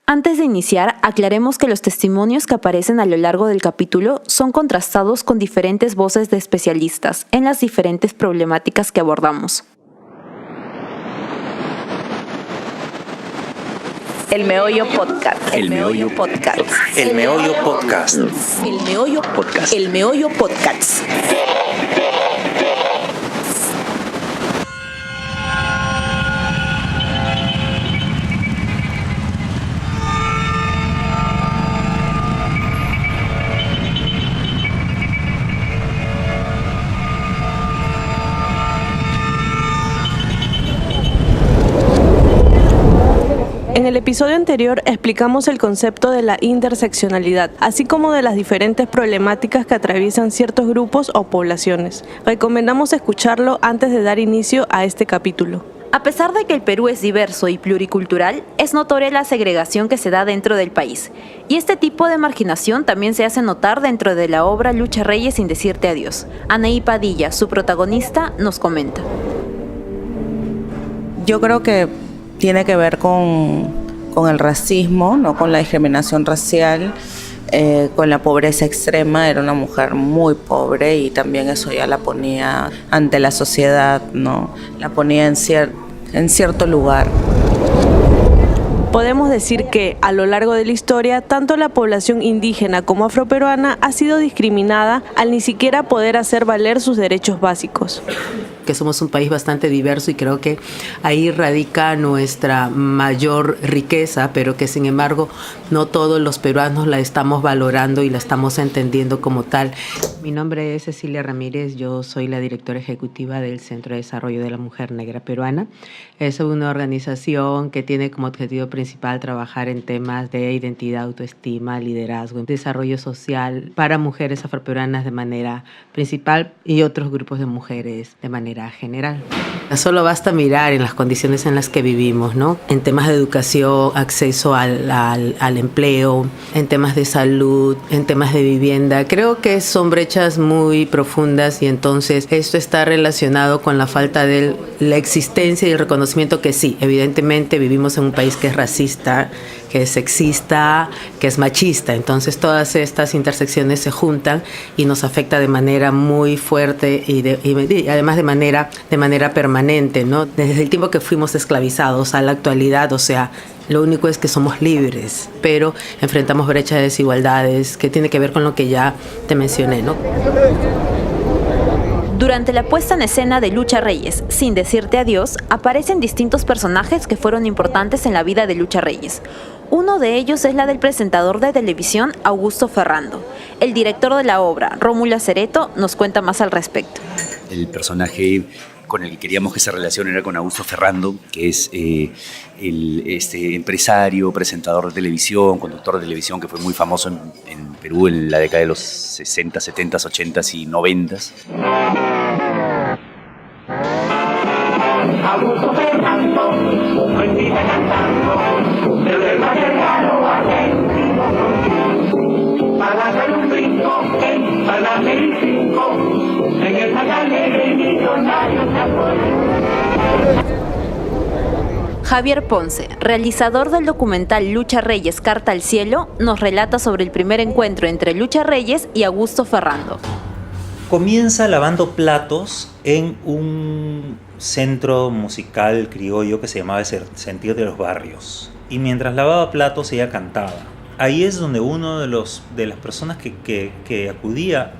Antes de iniciar, aclaremos que los testimonios que aparecen a lo largo del capítulo son contrastados con diferentes voces de especialistas en las diferentes problemáticas que abordamos. El Meollo Podcast. El Meollo Podcast. El Meollo Podcast. El Meollo Podcast. El Meollo Podcast. En el episodio anterior explicamos el concepto de la interseccionalidad, así como de las diferentes problemáticas que atraviesan ciertos grupos o poblaciones. Recomendamos escucharlo antes de dar inicio a este capítulo. A pesar de que el Perú es diverso y pluricultural, es notoria la segregación que se da dentro del país. Y este tipo de marginación también se hace notar dentro de la obra Lucha Reyes sin decirte adiós. Anaí Padilla, su protagonista, nos comenta. Yo creo que tiene que ver con el racismo, ¿no? Con la discriminación racial, con la pobreza extrema. Era una mujer muy pobre y también eso ya la ponía ante la sociedad, ¿no? La ponía en cierto lugar. Podemos decir que, a lo largo de la historia, tanto la población indígena como afroperuana ha sido discriminada al ni siquiera poder hacer valer sus derechos básicos. Que somos un país bastante diverso y creo que ahí radica nuestra mayor riqueza, pero que sin embargo no todos los peruanos la estamos valorando y la estamos entendiendo como tal. Mi nombre es Cecilia Ramírez, yo soy la directora ejecutiva del Centro de Desarrollo de la Mujer Negra Peruana. Es una organización que tiene como objetivo principal trabajar en temas de identidad, autoestima, liderazgo, desarrollo social para mujeres afroperuanas de manera principal y otros grupos de mujeres de manera general. Solo basta mirar en las condiciones en las que vivimos, ¿no? En temas de educación, acceso al empleo, en temas de salud, en temas de vivienda. Creo que son brechas muy profundas y entonces esto está relacionado con la falta de la existencia y el reconocimiento que sí, evidentemente vivimos en un país que es racista, que es sexista, que es machista. Entonces todas estas intersecciones se juntan y nos afecta de manera muy fuerte y además de manera permanente, ¿no? Desde el tiempo que fuimos esclavizados a la actualidad, o sea, lo único es que somos libres, pero enfrentamos brechas de desigualdades que tiene que ver con lo que ya te mencioné, ¿no? Durante la puesta en escena de Lucha Reyes, sin decirte adiós, aparecen distintos personajes que fueron importantes en la vida de Lucha Reyes. Uno de ellos es la del presentador de televisión Augusto Ferrando. El director de la obra, Rómulo Acereto, nos cuenta más al respecto. El personaje con el que queríamos que se relacione era con Augusto Ferrando, que es este empresario, presentador de televisión, conductor de televisión que fue muy famoso en Perú en la década de los 60, 70, 80 y 90. Augusto Ferrando, vive cantando, desde el más cercano argentino. Para hacer un brinco en Palacio 5, en esa calle de millonarios de apoyo. Javier Ponce, realizador del documental Lucha Reyes, Carta al Cielo, nos relata sobre el primer encuentro entre Lucha Reyes y Augusto Ferrando. Comienza lavando platos en un centro musical criollo que se llamaba El Sentir de los Barrios. Y mientras lavaba platos ella cantaba. Ahí es donde uno de las personas que acudía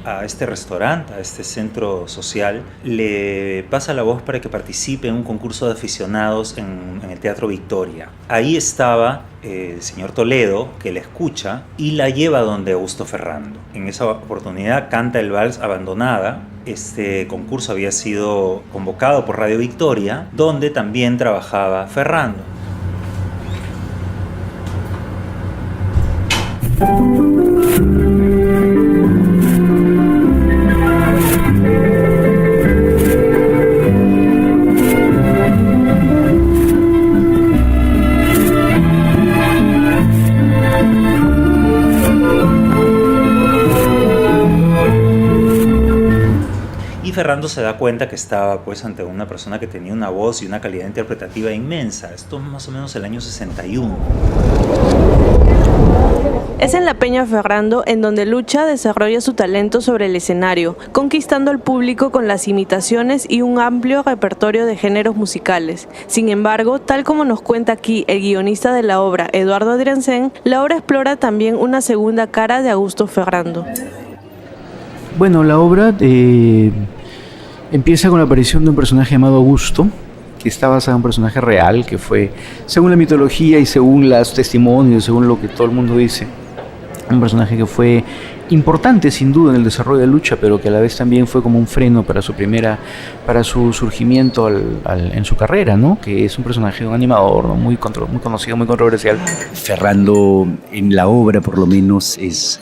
a este restaurante, a este centro social, le pasa la voz para que participe en un concurso de aficionados en el Teatro Victoria. Ahí estaba el señor Toledo, que la escucha y la lleva donde Augusto Ferrando. En esa oportunidad canta el vals Abandonada. Este concurso había sido convocado por Radio Victoria, donde también trabajaba Ferrando. Ferrando se da cuenta que estaba pues ante una persona que tenía una voz y una calidad interpretativa inmensa. Esto es más o menos el año 61. Es en la Peña Ferrando en donde Lucha desarrolla su talento sobre el escenario, conquistando al público con las imitaciones y un amplio repertorio de géneros musicales. Sin embargo, tal como nos cuenta aquí el guionista de la obra, Eduardo Adriancén, la obra explora también una segunda cara de Augusto Ferrando. Bueno, la obra empieza con la aparición de un personaje llamado Augusto, que está basado en un personaje real, que fue, según la mitología y según los testimonios, según lo que todo el mundo dice, un personaje que fue importante sin duda en el desarrollo de Lucha, pero que a la vez también fue como un freno para su surgimiento en su carrera, ¿no? Que es un personaje, un animador, ¿no? muy conocido, muy controversial. Ferrando en la obra por lo menos es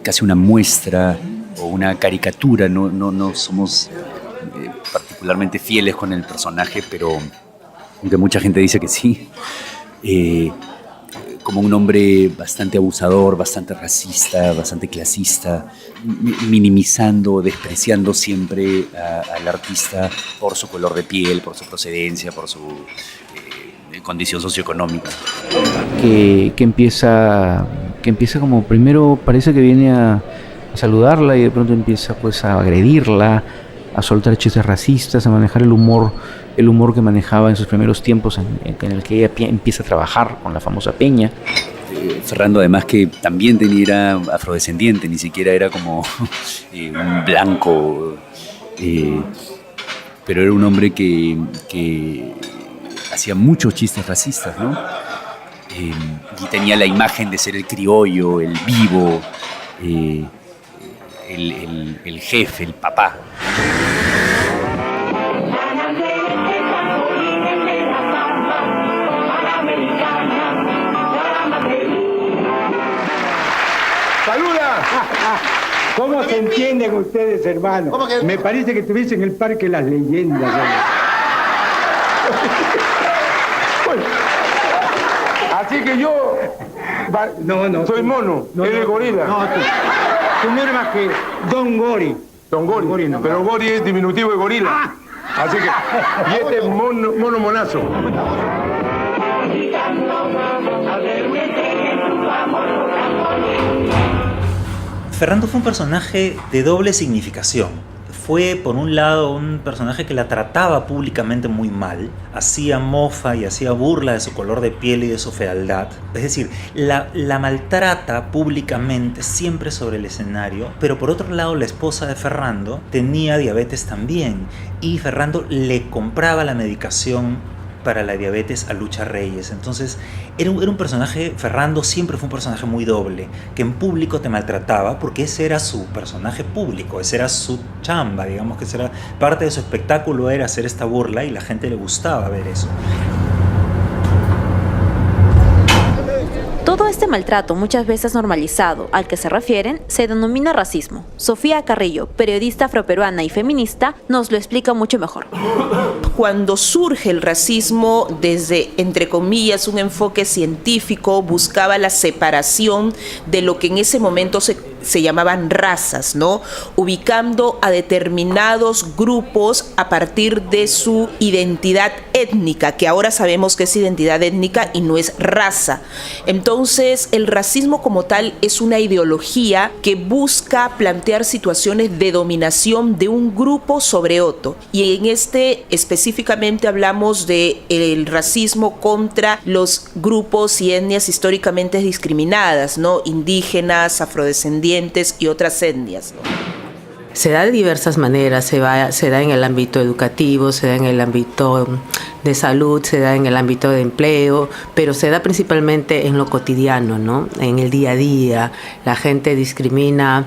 casi una muestra o una caricatura, no somos particularmente fieles con el personaje, pero aunque mucha gente dice que sí, como un hombre bastante abusador, bastante racista, bastante clasista, minimizando, despreciando siempre al artista por su color de piel, por su procedencia, por su condición socioeconómica. Que empieza como, primero parece que viene a saludarla y de pronto empieza pues a agredirla, a soltar chistes racistas, a manejar el humor que manejaba en sus primeros tiempos en el que ella empieza a trabajar con la famosa Peña. Ferrando además que también era afrodescendiente, ni siquiera era como un blanco, pero era un hombre que hacía muchos chistes racistas, ¿no? Y tenía la imagen de ser el criollo, el vivo, el jefe, el papá. ¡Saluda! ¿Cómo se entienden ustedes, hermanos? Me parece que estuviese en el Parque de las Leyendas. Bueno, así que yo... No. Soy mono, eres gorila. No, tú no eres más que Don Gori. Don Gori, no. Pero Gori es diminutivo de gorila. Así que... Y este es mono monazo. Ferrando fue un personaje de doble significación. Fue, por un lado, un personaje que la trataba públicamente muy mal, hacía mofa y hacía burla de su color de piel y de su fealdad. Es decir, la maltrata públicamente siempre sobre el escenario, pero por otro lado, la esposa de Ferrando tenía diabetes también y Ferrando le compraba la medicación para la diabetes a Lucha Reyes. Entonces era un personaje, Ferrando siempre fue un personaje muy doble, que en público te maltrataba porque ese era su personaje público, ese era su chamba, digamos que esa era parte de su espectáculo, era hacer esta burla y la gente le gustaba ver eso. Todo este maltrato, muchas veces normalizado, al que se refieren, se denomina racismo. Sofía Carrillo, periodista afroperuana y feminista, nos lo explica mucho mejor. Cuando surge el racismo desde, entre comillas, un enfoque científico, buscaba la separación de lo que en ese momento se llamaban razas, ¿no? Ubicando a determinados grupos a partir de su identidad étnica, que ahora sabemos que es identidad étnica y no es raza. Entonces, el racismo como tal es una ideología que busca plantear situaciones de dominación de un grupo sobre otro. Y en este específicamente hablamos del racismo contra los grupos y etnias históricamente discriminadas, ¿no? Indígenas, afrodescendientes y otras etnias, ¿no? Se da de diversas maneras, se da en el ámbito educativo, se da en el ámbito de salud, se da en el ámbito de empleo, pero se da principalmente en lo cotidiano, ¿no? En el día a día. La gente discrimina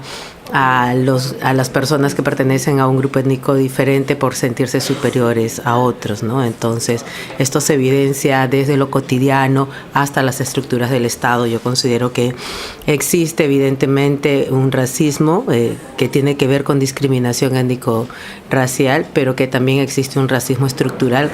a las personas que pertenecen a un grupo étnico diferente por sentirse superiores a otros, ¿no? Entonces, esto se evidencia desde lo cotidiano hasta las estructuras del Estado. Yo considero que existe evidentemente un racismo que tiene que ver con discriminación étnico-racial, pero que también existe un racismo estructural.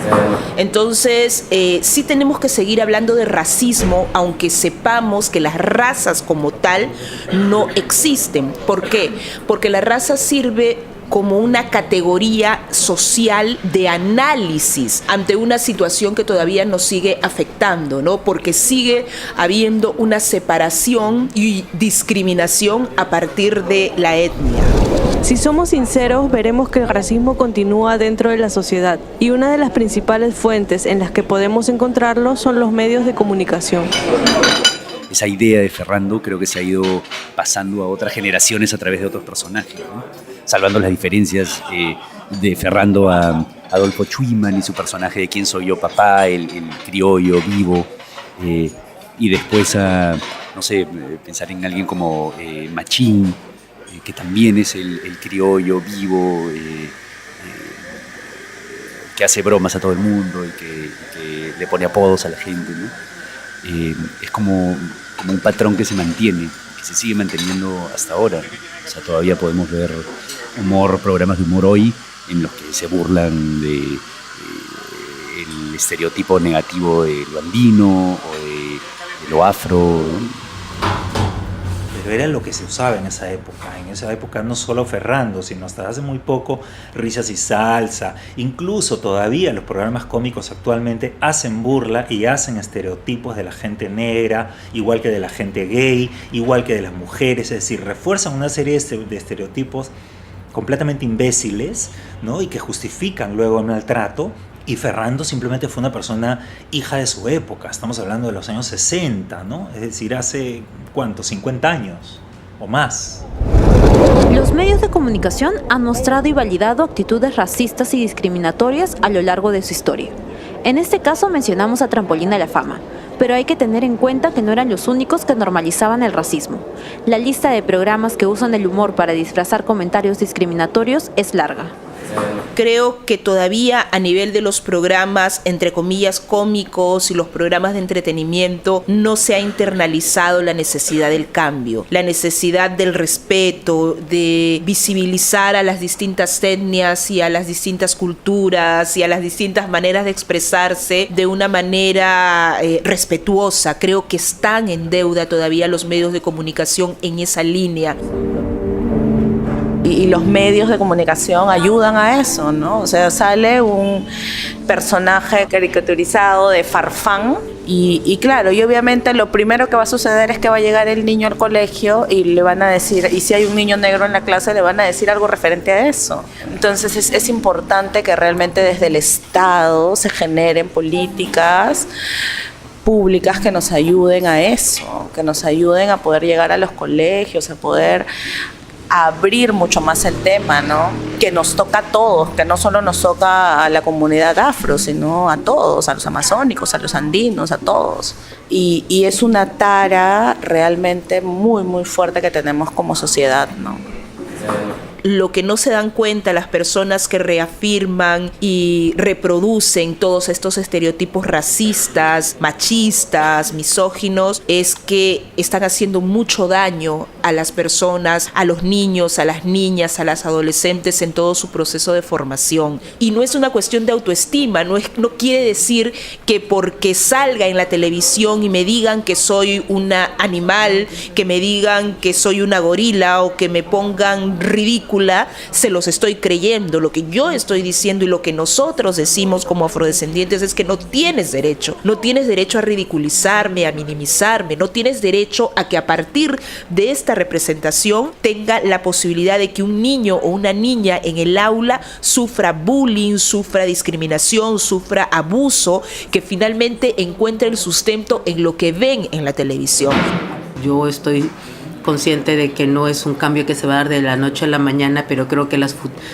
Entonces, sí tenemos que seguir hablando de racismo, aunque sepamos que las razas como tal no existen. ¿Por qué? Porque la raza sirve como una categoría social de análisis ante una situación que todavía nos sigue afectando, ¿no? Porque sigue habiendo una separación y discriminación a partir de la etnia. Si somos sinceros, veremos que el racismo continúa dentro de la sociedad y una de las principales fuentes en las que podemos encontrarlo son los medios de comunicación. Esa idea de Ferrando creo que se ha ido pasando a otras generaciones a través de otros personajes, ¿no? Salvando las diferencias de Ferrando a Adolfo Chuiman y su personaje de ¿Quién soy yo, papá?, el criollo vivo, y después a, no sé, pensar en alguien como Machín, que también es el criollo vivo, que hace bromas a todo el mundo y que le pone apodos a la gente, ¿no? Es como un patrón que se mantiene, que se sigue manteniendo hasta ahora. O sea, todavía podemos ver programas de humor hoy en los que se burlan de el estereotipo negativo de lo andino o de lo afro, ¿no? Pero era lo que se usaba en esa época. En esa época no solo Ferrando, sino hasta hace muy poco Risas y Salsa. Incluso todavía los programas cómicos actualmente hacen burla y hacen estereotipos de la gente negra, igual que de la gente gay, igual que de las mujeres. Es decir, refuerzan una serie de estereotipos completamente imbéciles, ¿no? Y que justifican luego el maltrato. Y Ferrando simplemente fue una persona hija de su época. Estamos hablando de los años 60, ¿no? Es decir, hace, ¿cuánto? 50 años o más. Los medios de comunicación han mostrado y validado actitudes racistas y discriminatorias a lo largo de su historia. En este caso mencionamos a Trampolín a la Fama, pero hay que tener en cuenta que no eran los únicos que normalizaban el racismo. La lista de programas que usan el humor para disfrazar comentarios discriminatorios es larga. Creo que todavía a nivel de los programas, entre comillas, cómicos y los programas de entretenimiento, no se ha internalizado la necesidad del cambio, la necesidad del respeto, de visibilizar a las distintas etnias y a las distintas culturas y a las distintas maneras de expresarse de una manera respetuosa. Creo que están en deuda todavía los medios de comunicación en esa línea. Y los medios de comunicación ayudan a eso, ¿no? O sea, sale un personaje caricaturizado de Farfán y claro, y obviamente lo primero que va a suceder es que va a llegar el niño al colegio y le van a decir, y si hay un niño negro en la clase le van a decir algo referente a eso. Entonces es importante que realmente desde el Estado se generen políticas públicas que nos ayuden a eso, que nos ayuden a poder llegar a los colegios, a poder abrir mucho más el tema, ¿no? Que nos toca a todos, que no solo nos toca a la comunidad afro, sino a todos, a los amazónicos, a los andinos, a todos. Y es una tara realmente muy, muy fuerte que tenemos como sociedad, ¿no? Lo que no se dan cuenta las personas que reafirman y reproducen todos estos estereotipos racistas, machistas, misóginos, es que están haciendo mucho daño a las personas, a los niños, a las niñas, a las adolescentes en todo su proceso de formación. Y no es una cuestión de autoestima, no quiere decir que porque salga en la televisión y me digan que soy una animal, que me digan que soy una gorila o que me pongan ridículo, se los estoy creyendo. Lo que yo estoy diciendo y lo que nosotros decimos como afrodescendientes es que no tienes derecho a ridiculizarme, a minimizarme, no tienes derecho a que a partir de esta representación tenga la posibilidad de que un niño o una niña en el aula sufra bullying, sufra discriminación, sufra abuso, que finalmente encuentre el sustento en lo que ven en la televisión. Yo estoy consciente de que no es un cambio que se va a dar de la noche a la mañana, pero creo que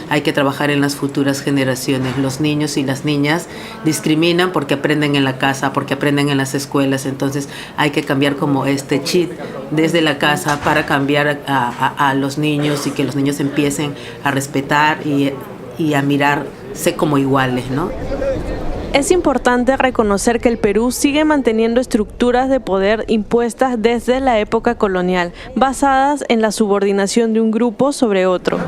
hay que trabajar en las futuras generaciones. Los niños y las niñas discriminan porque aprenden en la casa, porque aprenden en las escuelas, entonces hay que cambiar como este chip desde la casa para cambiar a los niños y que los niños empiecen a respetar y a mirarse como iguales, ¿no? Es importante reconocer que el Perú sigue manteniendo estructuras de poder impuestas desde la época colonial, basadas en la subordinación de un grupo sobre otro.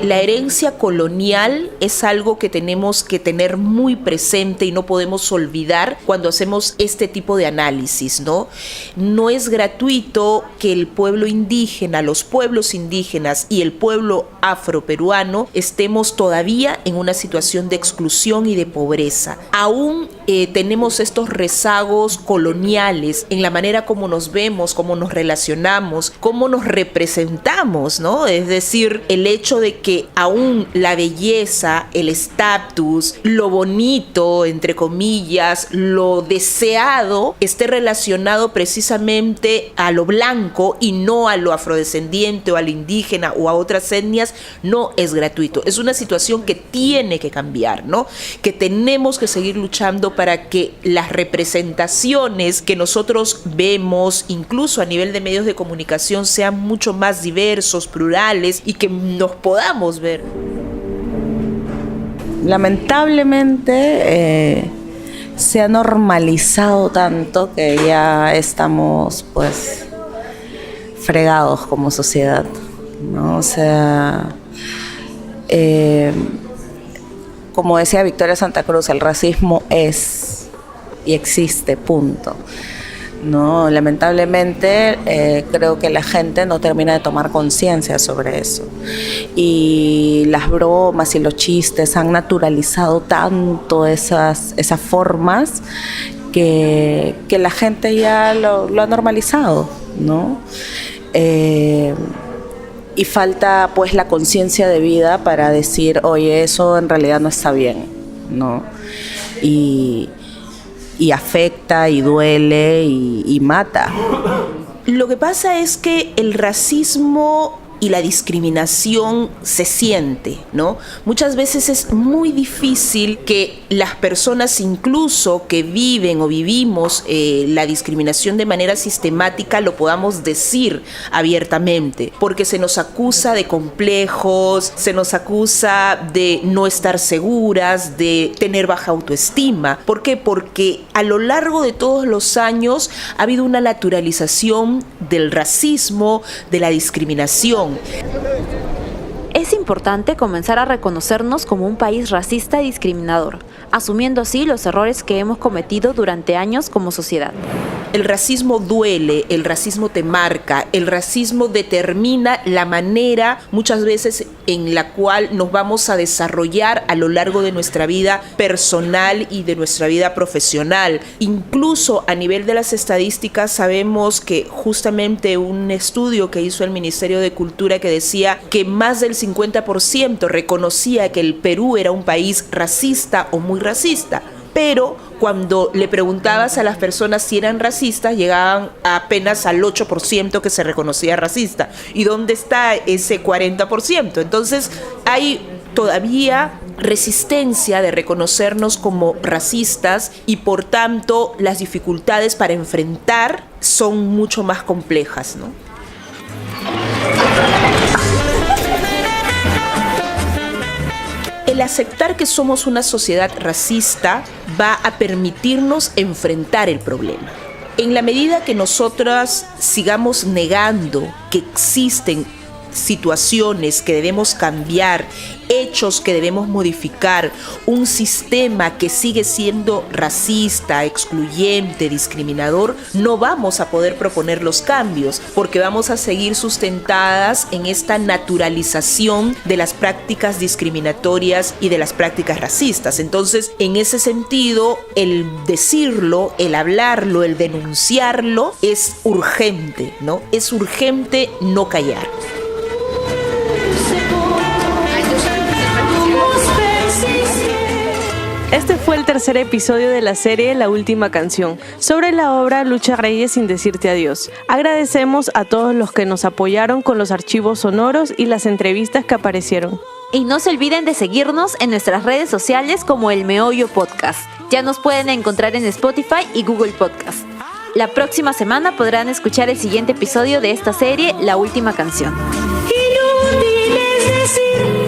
La herencia colonial es algo que tenemos que tener muy presente y no podemos olvidar cuando hacemos este tipo de análisis, ¿no? No es gratuito que el pueblo indígena, los pueblos indígenas y el pueblo afroperuano estemos todavía en una situación de exclusión y de pobreza. Aún tenemos estos rezagos coloniales en la manera como nos vemos, cómo nos relacionamos, cómo nos representamos, ¿no? Es decir, el hecho de que aún la belleza, el estatus, lo bonito, entre comillas, lo deseado, esté relacionado precisamente a lo blanco y no a lo afrodescendiente o al indígena o a otras etnias, no es gratuito. Es una situación que tiene que cambiar, ¿no? Que tenemos que seguir luchando para que las representaciones que nosotros vemos, incluso a nivel de medios de comunicación, sean mucho más diversos, plurales y que nos podamos ver. Lamentablemente se ha normalizado tanto que ya estamos pues fregados como sociedad, ¿no? O sea, como decía Victoria Santa Cruz, el racismo es y existe, punto. No, lamentablemente creo que la gente no termina de tomar conciencia sobre eso. Y las bromas y los chistes han naturalizado tanto esas formas que la gente ya lo ha normalizado, ¿no? Y falta pues la conciencia de vida para decir, oye, eso en realidad no está bien, ¿no? Y afecta y duele y mata. Lo que pasa es que el racismo y la discriminación se siente, ¿no? Muchas veces es muy difícil que las personas incluso que viven o vivimos la discriminación de manera sistemática lo podamos decir abiertamente, porque se nos acusa de complejos, se nos acusa de no estar seguras, de tener baja autoestima. ¿Por qué? Porque a lo largo de todos los años ha habido una naturalización del racismo, de la discriminación. Es importante comenzar a reconocernos como un país racista y discriminador, asumiendo así los errores que hemos cometido durante años como sociedad. El racismo duele, el racismo te marca, el racismo determina la manera muchas veces en la cual nos vamos a desarrollar a lo largo de nuestra vida personal y de nuestra vida profesional. Incluso a nivel de las estadísticas sabemos que justamente un estudio que hizo el Ministerio de Cultura que decía que más del 50% reconocía que el Perú era un país racista o muy racista. Pero cuando le preguntabas a las personas si eran racistas, llegaban apenas al 8% que se reconocía racista. ¿Y dónde está ese 40%? Entonces hay todavía resistencia de reconocernos como racistas y por tanto las dificultades para enfrentar son mucho más complejas, ¿no? El aceptar que somos una sociedad racista va a permitirnos enfrentar el problema. En la medida que nosotras sigamos negando que existen situaciones que debemos cambiar, hechos que debemos modificar, un sistema que sigue siendo racista, excluyente, discriminador, no vamos a poder proponer los cambios porque vamos a seguir sustentadas en esta naturalización de las prácticas discriminatorias y de las prácticas racistas. Entonces, en ese sentido, el decirlo, el hablarlo, el denunciarlo es urgente, ¿no? Es urgente no callar. Este fue el tercer episodio de la serie La Última Canción, sobre la obra Lucha Reyes sin decirte adiós. Agradecemos a todos los que nos apoyaron con los archivos sonoros y las entrevistas que aparecieron. Y no se olviden de seguirnos en nuestras redes sociales como El Meollo Podcast. Ya nos pueden encontrar en Spotify y Google Podcast. La próxima semana podrán escuchar el siguiente episodio de esta serie, La Última Canción. Inútil es decir